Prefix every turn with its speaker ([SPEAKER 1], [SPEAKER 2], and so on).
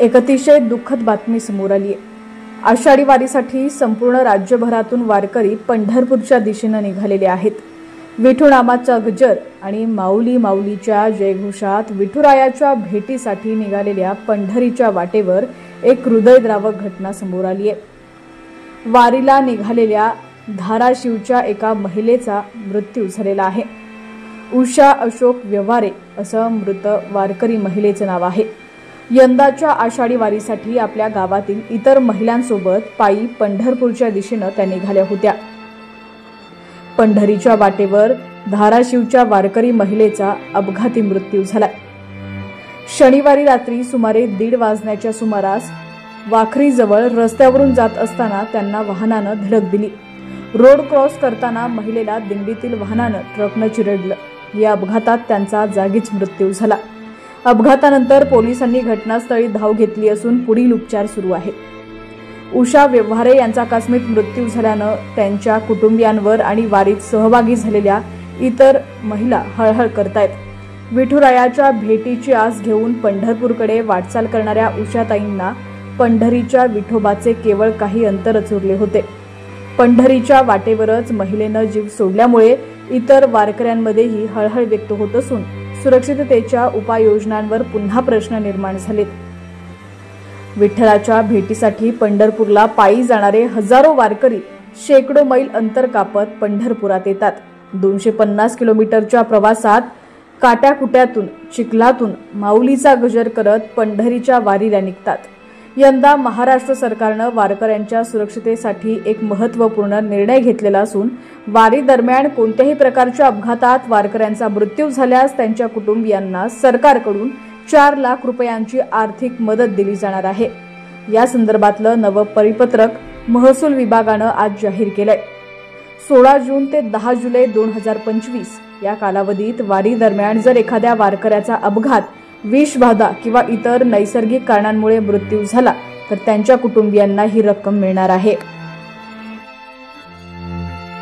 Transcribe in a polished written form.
[SPEAKER 1] एक अतिशय दुःखद बातमी समोर आली आहे। आषाढी वारीसाठी संपूर्ण राज्यभरातून वारकरी पंढरपूरच्या दिशेने निघालेले आहेत। विठुनामाचा गजर आणि माऊली माऊलीच्या जयघोषात विठुरायाच्या भेटीसाठी निघालेल्या पंढरीच्या वाटेवर एक हृदयद्रावक घटना समोर आली आहे। वारीला निघालेल्या धाराशिवच्या एका महिलेचा मृत्यू झालेला आहे। उषा अशोक व्यवहारे असं मृत वारकरी महिलेचं नाव आहे। यंदाच्या आषाढी वारीसाठी आपल्या गावातील इतर महिलांसोबत पायी पंढरपूरच्या दिशेने त्या निघाल्या होत्या। पंढरीच्या वाटेवर धाराशिवच्या वारकरी महिलेचा अपघाती मृत्यू झाला। शनिवारी रात्री सुमारे 1:30 वाजण्याच्या सुमारास वाखरीजवळ रस्त्यावरून जात असताना त्यांना वाहनानं धडक दिली। रोड क्रॉस करताना महिलेला दिंडीतील वाहनानं ट्रकनं चिरडलं। या अपघातात त्यांचा जागीच मृत्यू झाला। अपघातानंतर पोलिसांनी घटनास्थळी धाव घेतली असून पुढील उपचार सुरू आहेत। उषा व्यवहारे यांचा आकस्मिक मृत्यू झाल्यानं त्यांच्या कुटुंबियांवर आणि वारीत सहभागी झालेल्या इतर महिला हळहळ करतायत। विठुरायाच्या भेटीची आस घेऊन पंढरपूरकडे वाटचाल करणाऱ्या उषाताईंना पंढरीच्या विठोबाचे केवळ काही अंतरच उरले होते। पंढरीच्या वाटेवरच महिलेनं जीव सोडल्यामुळे इतर वारकऱ्यांमध्येही हळहळ व्यक्त होत असून सुरक्षिततेच्या उपाययोजनांवर पुन्हा प्रश्न निर्माण झालेत। विठ्ठलाच्या भेटीसाठी पंढरपूरला पायी जाणारे हजारो वारकरी शेकडो मैल अंतर कापत पंढरपुरात येतात। 250 किलोमीटरच्या प्रवासात काट्याकुट्यातून चिखलातून माऊलीचा गजर करत पंढरीच्या वारीला निघतात। यंदा महाराष्ट्र सरकारनं वारकऱ्यांच्या सुरक्षितेसाठी एक महत्त्वपूर्ण निर्णय घेतलेला असून वारी दरम्यान कोणत्याही प्रकारच्या अपघातात वारकऱ्यांचा मृत्यू झाल्यास त्यांच्या कुटुंबियांना सरकारकडून 4 लाख रुपयांची आर्थिक मदत दिली जाणार आहे। या संदर्भातलं नवं परिपत्रक महसूल विभागानं आज जाहीर केलंय। 16 जून ते 10 जुलै 2025 या कालावधीत वारी दरम्यान जर एखाद्या वारकऱ्याचा अपघात, विषबाधा किंवा इतर नैसर्गिक कारणांमुळे मृत्यू झाला तर त्यांच्या कुटुंबियांना ही रक्कम मिळणार आहे।